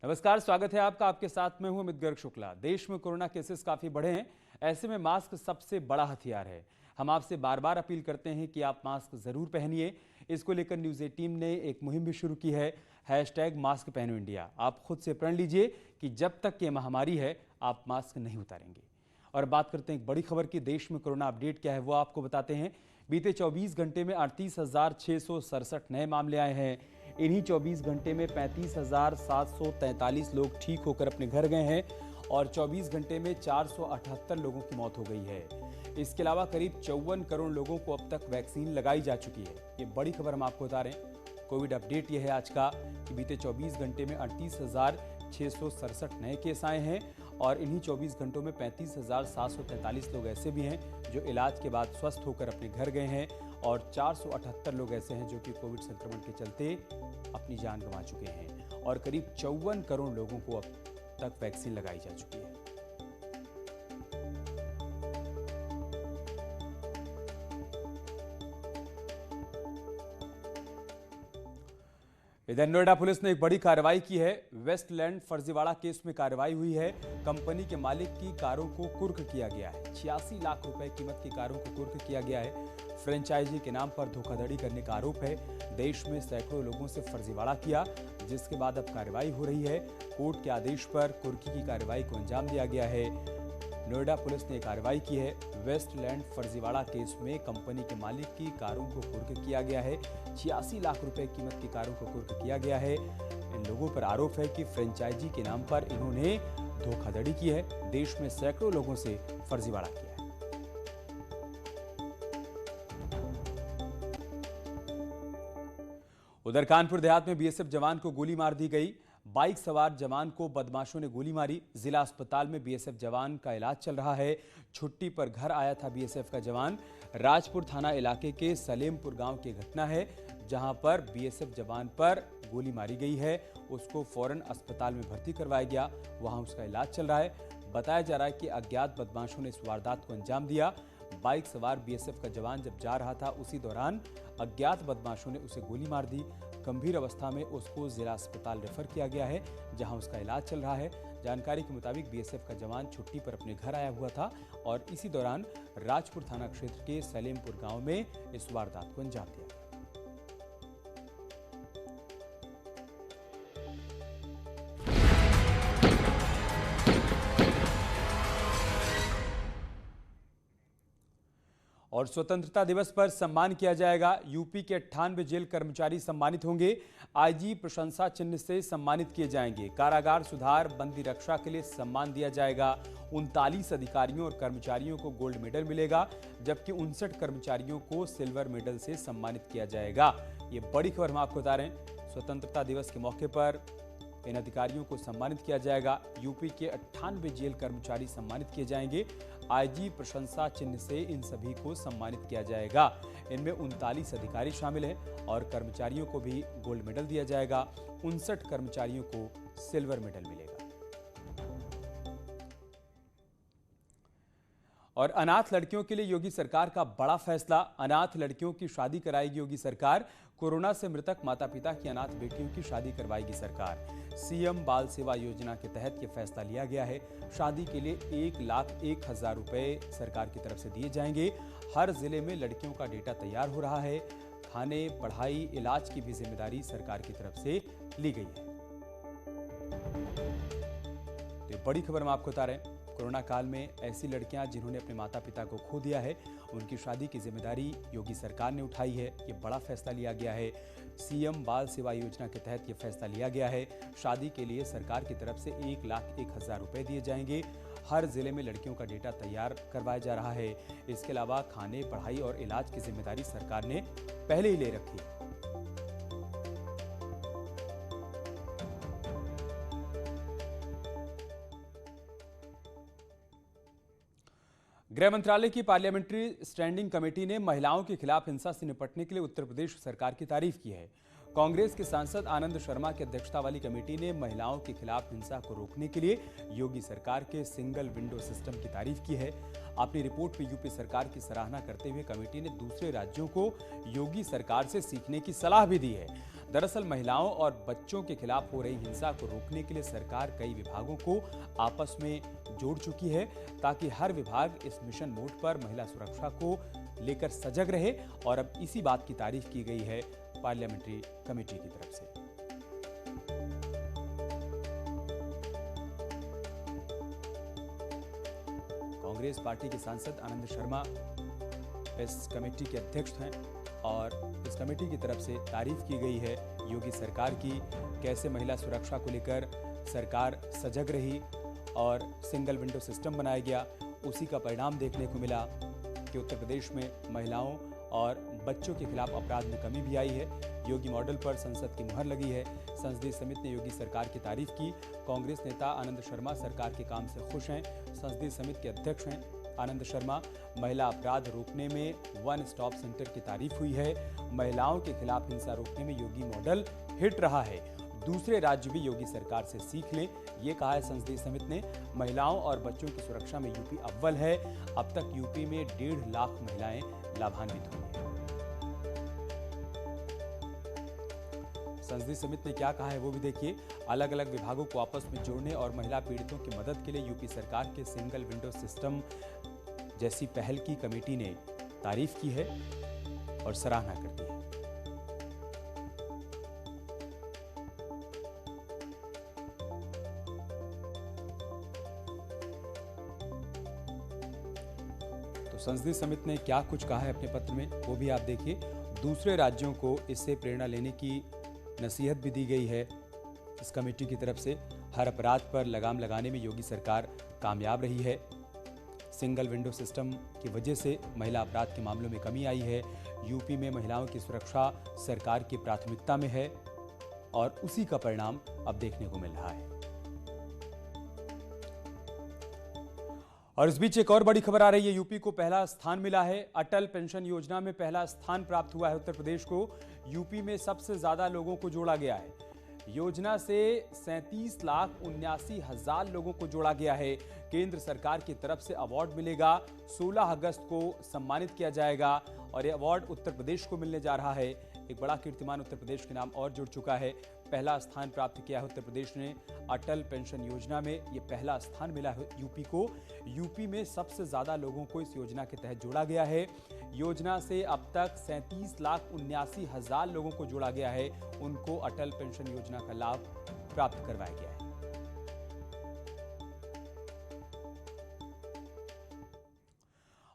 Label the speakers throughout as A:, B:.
A: नमस्कार, स्वागत है आपका। आपके साथ मैं हूं अमित गर्ग शुक्ला। देश में कोरोना केसेस काफी बढ़े हैं। ऐसे में मास्क सबसे बड़ा हथियार है। हम आपसे बार बार अपील करते हैं कि आप मास्क जरूर पहनिए। इसको लेकर न्यूज़ 18 ने एक मुहिम भी शुरू की है, #मास्क पहनो इंडिया। आप खुद से प्रण लीजिए कि जब तक ये महामारी है आप मास्क नहीं उतारेंगे। और बात करते हैं एक बड़ी खबर की। देश में कोरोना अपडेट क्या है वो आपको बताते हैं। बीते 24 घंटे में 38,667 नए मामले आए हैं। इन्हीं 24 घंटे में 35,743 लोग ठीक होकर अपने घर गए हैं और 24 घंटे में 478 लोगों की मौत हो गई है। इसके अलावा करीब 54 करोड़ लोगों को अब तक वैक्सीन लगाई जा चुकी है। ये बड़ी खबर हम आपको बता रहे हैं। कोविड अपडेट ये है आज का कि बीते 24 घंटे में 38,667 नए केस आए हैं और इन्हीं 24 घंटों में 35,743 लोग ऐसे भी हैं जो इलाज के बाद स्वस्थ होकर अपने घर गए हैं और 478 लोग ऐसे हैं जो कि कोविड संक्रमण के चलते अपनी जान गंवा चुके हैं और करीब 54 करोड़ लोगों को अब तक वैक्सीन लगाई जा चुकी है। इधर नोएडा पुलिस ने एक बड़ी कार्रवाई की है। वेस्टलैंड फर्जीवाड़ा केस में कार्रवाई हुई है। कंपनी के मालिक की कारों को कुर्क किया गया है। 86 लाख रुपए कीमत की कारों को कुर्क किया गया है। फ्रेंचाइजी के नाम पर धोखाधड़ी करने का आरोप है। देश में सैकड़ों लोगों से फर्जीवाड़ा किया, जिसके बाद अब कार्रवाई हो रही है। कोर्ट के आदेश पर कुर्की की कार्रवाई को अंजाम दिया गया है। नोएडा पुलिस ने कार्रवाई की है। वेस्टलैंड फर्जीवाड़ा केस में कंपनी के मालिक की कारों को कुर्क किया गया है। 86 लाख रुपए कीमत की कारों को कुर्क किया गया है। इन लोगों पर आरोप है कि फ्रेंचाइजी के नाम पर इन्होंने धोखाधड़ी की है। देश में सैकड़ों लोगों से फर्जीवाड़ा किया है। उधर कानपुर देहात में बीएसएफ जवान को गोली मार दी गई। बाइक सवार जवान को बदमाशों ने गोली मारी। जिला अस्पताल में बीएसएफ जवान का इलाज चल रहा है। छुट्टी पर घर आया था बीएसएफ का जवान। राजपुर थाना इलाके के सलेमपुर गांव की घटना है, जहां पर बीएसएफ जवान पर गोली मारी गई है। उसको फौरन अस्पताल में भर्ती करवाया गया, वहां उसका इलाज चल रहा है। बताया जा रहा है कि अज्ञात बदमाशों ने इस वारदात को अंजाम दिया। बाइक सवार बीएसएफ का जवान जब जा रहा था, उसी दौरान अज्ञात बदमाशों ने उसे गोली मार दी। गंभीर अवस्था में उसको जिला अस्पताल रेफर किया गया है, जहां उसका इलाज चल रहा है। जानकारी के मुताबिक बीएसएफ का जवान छुट्टी पर अपने घर आया हुआ था और इसी दौरान राजपुर थाना क्षेत्र के सलेमपुर गांव में इस वारदात को अंजाम दिया। और स्वतंत्रता दिवस पर सम्मान किया जाएगा। यूपी के 98 जेल कर्मचारी सम्मानित होंगे। आईजी प्रशंसा चिन्ह से सम्मानित किए जाएंगे। कारागार सुधार, बंदी रक्षा के लिए सम्मान दिया जाएगा। 39 अधिकारियों और कर्मचारियों को गोल्ड मेडल मिलेगा, जबकि 59 कर्मचारियों को सिल्वर मेडल से सम्मानित किया जाएगा। ये बड़ी खबर हम आपको बता रहे हैं। स्वतंत्रता दिवस के मौके पर इन अधिकारियों को सम्मानित किया जाएगा। यूपी के 98 जेल कर्मचारी सम्मानित किए जाएंगे। आईजी प्रशंसा चिन्ह से इन सभी को सम्मानित किया जाएगा। इनमें 39 अधिकारी शामिल हैं और कर्मचारियों को भी गोल्ड मेडल दिया जाएगा। 59 कर्मचारियों को सिल्वर मेडल मिलेगा। और अनाथ लड़कियों के लिए योगी सरकार का बड़ा फैसला। अनाथ लड़कियों की शादी कराएगी योगी सरकार। कोरोना से मृतक माता पिता की अनाथ बेटियों की शादी करवाएगी सरकार। सीएम बाल सेवा योजना के तहत यह फैसला लिया गया है। शादी के लिए 1,01,000 रुपए सरकार की तरफ से दिए जाएंगे। हर जिले में लड़कियों का डेटा तैयार हो रहा है। खाने, पढ़ाई, इलाज की भी जिम्मेदारी सरकार की तरफ से ली गई है। तो बड़ी खबर हम आपको बता रहे हैं। कोरोना काल में ऐसी लड़कियां जिन्होंने अपने माता पिता को खो दिया है, उनकी शादी की जिम्मेदारी योगी सरकार ने उठाई है। ये बड़ा फैसला लिया गया है। सीएम बाल सेवा योजना के तहत ये फैसला लिया गया है। शादी के लिए सरकार की तरफ से 1,01,000 रुपए दिए जाएंगे। हर जिले में लड़कियों का डेटा तैयार करवाया जा रहा है। इसके अलावा खाने, पढ़ाई और इलाज की जिम्मेदारी सरकार ने पहले ही ले रखी है। गृह मंत्रालय की पार्लियामेंट्री स्टैंडिंग कमेटी ने महिलाओं के खिलाफ हिंसा से निपटने के लिए उत्तर प्रदेश सरकार की तारीफ की है। कांग्रेस के सांसद आनंद शर्मा की अध्यक्षता वाली कमेटी ने महिलाओं के खिलाफ हिंसा को रोकने के लिए योगी सरकार के सिंगल विंडो सिस्टम की तारीफ की है। अपनी रिपोर्ट में यूपी सरकार की सराहना करते हुए कमेटी ने दूसरे राज्यों को योगी सरकार से सीखने की सलाह भी दी है। दरअसल महिलाओं और बच्चों के खिलाफ हो रही हिंसा को रोकने के लिए सरकार कई विभागों को आपस में जोड़ चुकी है, ताकि हर विभाग इस मिशन मोड पर महिला सुरक्षा को लेकर सजग रहे। और अब इसी बात की तारीफ की गई है पार्लियामेंट्री कमेटी की तरफ से। कांग्रेस पार्टी के सांसद आनंद शर्मा इस कमेटी के अध्यक्ष हैं और इस कमेटी की तरफ से तारीफ की गई है योगी सरकार की, कैसे महिला सुरक्षा को लेकर सरकार सजग रही और सिंगल विंडो सिस्टम बनाया गया। उसी का परिणाम देखने को मिला कि उत्तर प्रदेश में महिलाओं और बच्चों के खिलाफ अपराध में कमी भी आई है। योगी मॉडल पर संसद की मुहर लगी है। संसदीय समिति ने योगी सरकार की तारीफ की। कांग्रेस नेता आनंद शर्मा सरकार के काम से खुश हैं। संसदीय समिति के अध्यक्ष हैं आनंद शर्मा। महिला अपराध रोकने में वन स्टॉप सेंटर की तारीफ हुई है। महिलाओं के खिलाफ हिंसा रोकने में योगी मॉडल हिट रहा है। दूसरे राज्य भी योगी सरकार से सीख लें, ये कहा है संसदीय समिति ने। महिलाओं और बच्चों की सुरक्षा में यूपी अव्वल है। अब तक यूपी में 1.5 लाख महिलाएं लाभान्वित हुई हैं। संसदीय समिति ने क्या कहा है वो भी देखिए। अलग अलग विभागों को आपस में जोड़ने और महिला पीड़ितों की मदद के लिए यूपी सरकार के सिंगल विंडो सिस्टम जैसी पहल की कमेटी ने तारीफ की है और सराहना करती है। तो संसदीय समिति ने क्या कुछ कहा है अपने पत्र में वो भी आप देखिए। दूसरे राज्यों को इससे प्रेरणा लेने की नसीहत भी दी गई है इस कमेटी की तरफ से। हर अपराध पर लगाम लगाने में योगी सरकार कामयाब रही है। सिंगल विंडो सिस्टम की वजह से महिला अपराध के मामलों में कमी आई है। यूपी में महिलाओं की सुरक्षा सरकार की प्राथमिकता में है और उसी का परिणाम अब देखने को मिल रहा है। और इस बीच एक और बड़ी खबर आ रही है। यूपी को पहला स्थान मिला है। अटल पेंशन योजना में पहला स्थान प्राप्त हुआ है उत्तर प्रदेश को। यूपी में सबसे ज्यादा लोगों को जोड़ा गया है। योजना से 37,79,000 लोगों को जोड़ा गया है। केंद्र सरकार की तरफ से अवार्ड मिलेगा। 16 अगस्त को सम्मानित किया जाएगा और यह अवार्ड उत्तर प्रदेश को मिलने जा रहा है। एक बड़ा कीर्तिमान उत्तर प्रदेश के नाम और जुड़ चुका है। पहला स्थान प्राप्त किया है उत्तर प्रदेश ने अटल पेंशन योजना में। यह पहला स्थान मिला है यूपी को। यूपी में सबसे ज्यादा लोगों को इस योजना के तहत जोड़ा गया है। योजना से अब तक 37,79,000 लोगों को जोड़ा गया है। उनको अटल पेंशन योजना का लाभ प्राप्त करवाया गया है।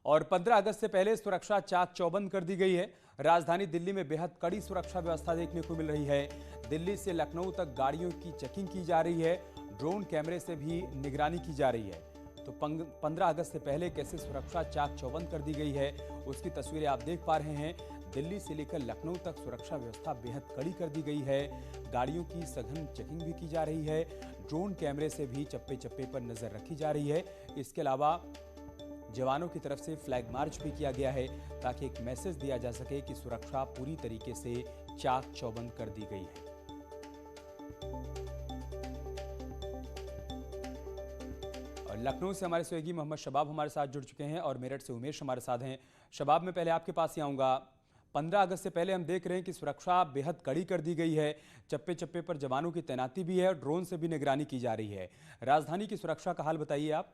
A: और 15 अगस्त से पहले सुरक्षा चाक चौबंद कर दी गई है। राजधानी दिल्ली में बेहद कड़ी सुरक्षा व्यवस्था देखने को मिल रही है। दिल्ली से लखनऊ तक गाड़ियों की चेकिंग की जा रही है। ड्रोन कैमरे से भी निगरानी की जा रही है। तो 15 अगस्त से पहले कैसे सुरक्षा चाक चौबंद कर दी गई है उसकी तस्वीरें आप देख पा रहे हैं। दिल्ली से लेकर लखनऊ तक सुरक्षा व्यवस्था बेहद कड़ी कर दी गई है। गाड़ियों की सघन चेकिंग भी की जा रही है। ड्रोन कैमरे से भी चप्पे चप्पे पर नजर रखी जा रही है। इसके अलावा जवानों की तरफ से फ्लैग मार्च भी किया गया है ताकि एक मैसेज दिया जा सके कि सुरक्षा पूरी तरीके से चाक चौबंद कर दी गई है। और लखनऊ से हमारे सहयोगी मोहम्मद शबाब हमारे साथ जुड़ चुके हैं और मेरठ से उमेश हमारे साथ हैं। शबाब, मैं पहले आपके पास ही आऊंगा। 15 अगस्त से पहले हम देख रहे हैं कि सुरक्षा बेहद कड़ी कर दी गई है। चप्पे चप्पे पर जवानों की तैनाती भी है और ड्रोन से भी निगरानी की जा रही है। राजधानी की सुरक्षा का हाल बताइए आप।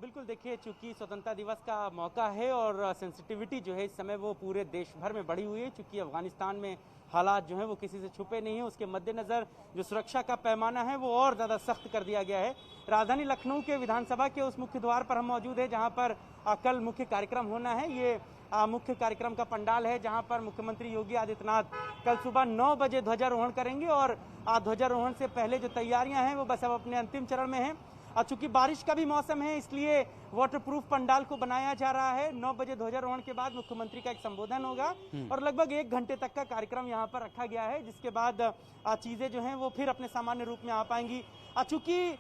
B: बिल्कुल, देखिए, चूंकि स्वतंत्रता दिवस का मौका है और सेंसिटिविटी जो है इस समय वो पूरे देश भर में बढ़ी हुई है। चूंकि अफगानिस्तान में हालात जो है वो किसी से छुपे नहीं है, उसके मद्देनजर जो सुरक्षा का पैमाना है वो और ज़्यादा सख्त कर दिया गया है। राजधानी लखनऊ के विधानसभा के उस मुख्य द्वार पर हम मौजूद है जहाँ पर कल मुख्य कार्यक्रम होना है। ये मुख्य कार्यक्रम का पंडाल है जहाँ पर मुख्यमंत्री योगी आदित्यनाथ कल सुबह 9 बजे ध्वजारोहण करेंगे और ध्वजारोहण से पहले जो तैयारियां हैं वो बस अब अपने अंतिम चरण में हैं। चूंकि बारिश का भी मौसम है इसलिए वाटरप्रूफ पंडाल को बनाया जा रहा है। 9 बजे ध्वजारोहण के बाद मुख्यमंत्री का एक संबोधन होगा और लगभग 1 घंटे तक का कार्यक्रम यहाँ पर रखा गया है, जिसके बाद चीजें जो हैं वो फिर अपने सामान्य रूप में आ पाएंगी। चूंकि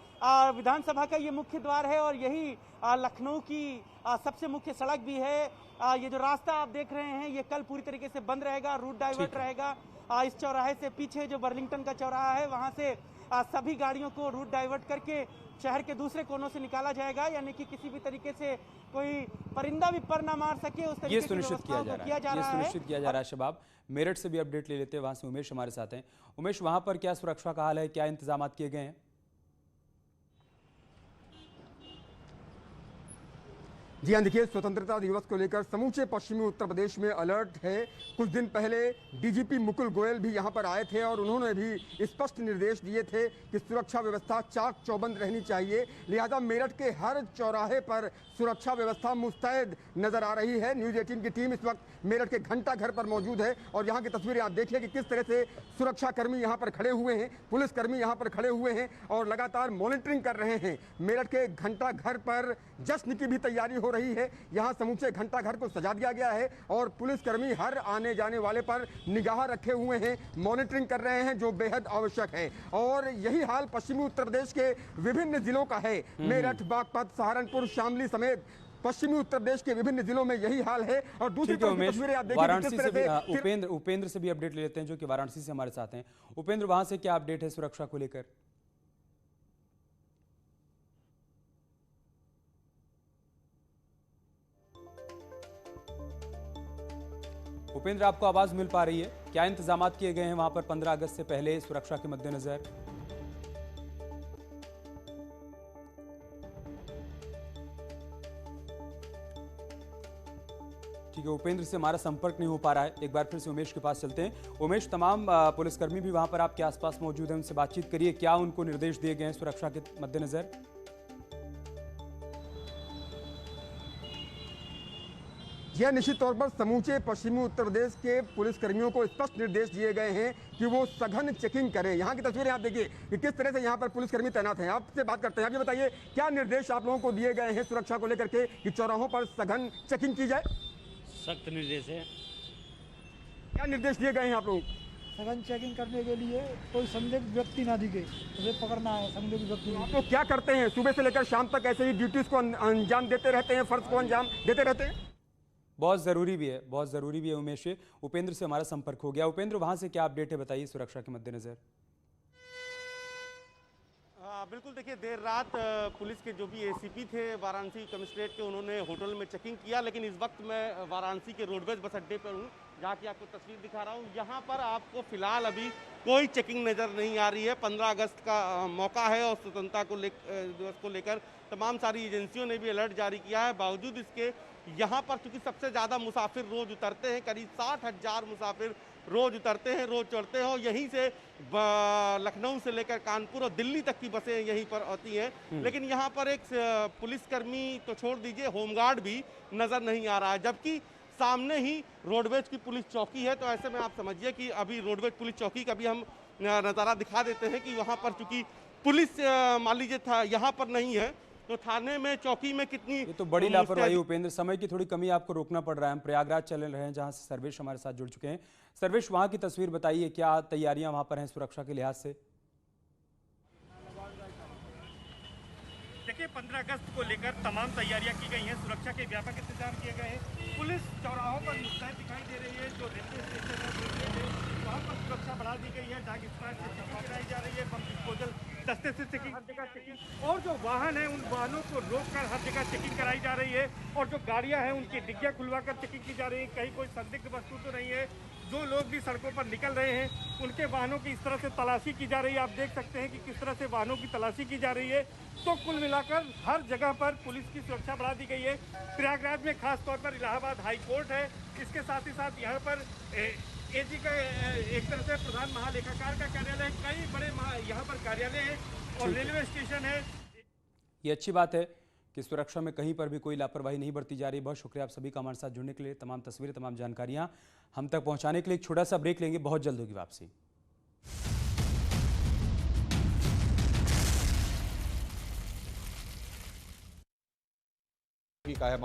B: विधानसभा का ये मुख्य द्वार है और यही लखनऊ की सबसे मुख्य सड़क भी है। ये जो रास्ता आप देख रहे हैं ये कल पूरी तरीके से बंद रहेगा, रूट डाइवर्ट रहेगा। इस चौराहे से पीछे जो बर्लिंगटन का चौराहा है वहां से सभी गाड़ियों को रूट डाइवर्ट करके शहर के दूसरे कोनों से निकाला जाएगा, यानी कि किसी भी तरीके से कोई परिंदा भी पर ना मार सके उस तरीके
A: ये
B: की
A: सुनिश्चित किया जा रहा है। ये सुनिश्चित किया जा रहा है। शबाब, मेरठ से भी अपडेट ले लेते हैं, वहां से उमेश हमारे साथ हैं। उमेश, वहां पर क्या सुरक्षा का हाल है, क्या इंतजाम किए गए हैं?
C: जी हाँ, देखिए, स्वतंत्रता दिवस को लेकर समूचे पश्चिमी उत्तर प्रदेश में अलर्ट है। कुछ दिन पहले डीजीपी मुकुल गोयल भी यहाँ पर आए थे और उन्होंने भी स्पष्ट निर्देश दिए थे कि सुरक्षा व्यवस्था चाक चौबंद रहनी चाहिए। लिहाजा मेरठ के हर चौराहे पर सुरक्षा व्यवस्था मुस्तैद नजर आ रही है। न्यूज़ 18 की टीम इस वक्त मेरठ के घंटा घर पर मौजूद है और यहाँ की तस्वीरें आप देखिए कि किस तरह से सुरक्षाकर्मी यहाँ पर खड़े हुए हैं, पुलिसकर्मी यहाँ पर खड़े हुए हैं और लगातार मॉनिटरिंग कर रहे हैं। मेरठ के घंटा घर पर जश्न की भी तैयारी हो रही है। यहाँ समूचे घंटा घर को सजा दिया गया है और पुलिसकर्मी हर आने जाने वाले पर निगाह रखे हुए हैं, मॉनिटरिंग कर रहे हैं, जो बेहद आवश्यक है। और यही हाल पश्चिमी उत्तर प्रदेश के विभिन्न जिलों का है। मेरठ, बागपत, सहारनपुर, शामली समेत पश्चिमी उत्तर प्रदेश के विभिन्न जिलों में यही हाल है। और दूसरी तरफ की तस्वीरें आप देखिए
A: वाराणसी से भी उपेंद्र से भी अपडेट ले लेते हैं, जो कि वाराणसी से हमारे साथ हैं। उपेंद्र, वहां से क्या अपडेट है सुरक्षा को लेकर? उपेंद्र, आपको आवाज मिल पा रही है? क्या इंतजाम किए गए हैं वहां पर 15 अगस्त से पहले सुरक्षा के मद्देनजर? ठीक है, उपेंद्र से हमारा संपर्क नहीं हो पा रहा है। एक बार फिर से उमेश के पास चलते हैं। उमेश, तमाम पुलिसकर्मी भी वहां पर आपके आसपास मौजूद हैं, उनसे बातचीत करिए। क्या उनको निर्देश दिए गए हैं सुरक्षा के मद्देनजर?
C: यह निश्चित तौर पर समूचे पश्चिमी उत्तर प्रदेश के पुलिसकर्मियों को स्पष्ट निर्देश दिए गए हैं कि वो सघन चेकिंग करें। यहाँ की तस्वीरें आप देखिए कि किस तरह से यहाँ पर पुलिसकर्मी तैनात हैं। आपसे बात करते हैं, आप ये बताइए क्या निर्देश आप लोगों को दिए गए हैं सुरक्षा को लेकर के कि चौराहों पर सघन चेकिंग की जाए?
D: सख्त निर्देश है।
C: क्या निर्देश दिए गए हैं आप लोगों को?
E: सघन चेकिंग करने के लिए कोई संदिग्ध व्यक्ति ना दिखे, उसे पकड़ना है। संदिग्ध व्यक्ति
C: आप लोग क्या करते हैं? सुबह से लेकर शाम तक ऐसे ही ड्यूटीज को अंजाम देते रहते हैं, फर्ज को अंजाम देते रहते हैं?
A: बहुत ज़रूरी भी है, बहुत ज़रूरी भी है। उमेश, उपेंद्र से हमारा संपर्क हो गया। उपेंद्र, वहां से क्या अपडेट है, बताइए सुरक्षा के मद्देनजर।
B: बिल्कुल, देखिए, देर रात पुलिस के जो भी एसीपी थे वाराणसी कमिश्नरेट के, उन्होंने होटल में चेकिंग किया। लेकिन इस वक्त मैं वाराणसी के रोडवेज बस अड्डे पर हूँ, जहाँ की आपको तस्वीर दिखा रहा हूँ। यहाँ पर आपको फिलहाल अभी कोई चेकिंग नज़र नहीं आ रही है। 15 अगस्त का मौका है और स्वतंत्रता दिवस को लेकर तमाम सारी एजेंसियों ने भी अलर्ट जारी किया है। बावजूद इसके यहाँ पर चूंकि सबसे ज़्यादा मुसाफिर रोज़ उतरते हैं, करीब 60,000 मुसाफिर रोज़ उतरते हैं, रोज़ चढ़ते हैं और यहीं से लखनऊ से लेकर कानपुर और दिल्ली तक की बसें यहीं पर आती हैं। लेकिन यहाँ पर एक पुलिसकर्मी तो छोड़ दीजिए, होमगार्ड भी नज़र नहीं आ रहा है, जबकि सामने ही रोडवेज की पुलिस चौकी है। तो ऐसे में आप समझिए कि अभी रोडवेज पुलिस चौकी का भी हम नज़ारा दिखा देते हैं कि वहाँ पर चूंकि पुलिस मान लीजिए था यहाँ पर नहीं है, तो थाने में, चौकी में कितनी
A: ये तो बड़ी लापरवाही। उपेंद्र, समय की थोड़ी कमी, आपको रोकना पड़ रहा है। हम प्रयागराज चल रहे हैं, जहां से सर्वेश हमारे साथ जुड़ चुके हैं। सर्वेश, वहां की तस्वीर बताइए, क्या तैयारियां वहां पर हैं सुरक्षा के लिहाज से?
D: देखिए, 15 अगस्त को लेकर तमाम तैयारियां की गई हैं, सुरक्षा के व्यापक इंतजाम किए गए हैं। पुलिस चौराहों पर मुस्तैद दिखाई दे रही है। जो रेलवे स्टेशन है वहाँ पर सुरक्षा बढ़ा दी गई है। डाक स्क्वायर से चेकिंग कराई जा रही है, बम डिस्पोजल दस्ते से चेकिंग, हर जगह चेकिंग, और जो वाहन है उन वाहनों को रोककर हर जगह चेकिंग कराई जा रही है। और जो गाड़ियां हैं उनकी डिग्गियां खुलवाकर चेकिंग की जा रही है। कहीं कोई संदिग्ध वस्तु तो नहीं है। जो लोग भी सड़कों पर निकल रहे हैं उनके वाहनों की इस तरह से तलाशी की जा रही है। आप देख सकते हैं कि किस तरह से वाहनों की तलाशी की जा रही है। तो कुल मिलाकर हर जगह पर पुलिस की सुरक्षा बढ़ा दी गई है। प्रयागराज में खास तौर पर इलाहाबाद हाई कोर्ट है, इसके साथ ही साथ यहाँ पर एजी का एक तरह से प्रधान महालेखाकार का कार्यालय, कई बड़े यहाँ पर कार्यालय है और रेलवे स्टेशन है।
A: ये अच्छी बात है कि सुरक्षा में कहीं पर भी कोई लापरवाही नहीं बरती जा रही। बहुत शुक्रिया आप सभी का हमारे साथ जुड़ने के लिए, तमाम तस्वीरें, तमाम जानकारियां हम तक पहुंचाने के लिए। एक छोटा सा ब्रेक लेंगे, बहुत जल्द होगी वापसी।
F: का है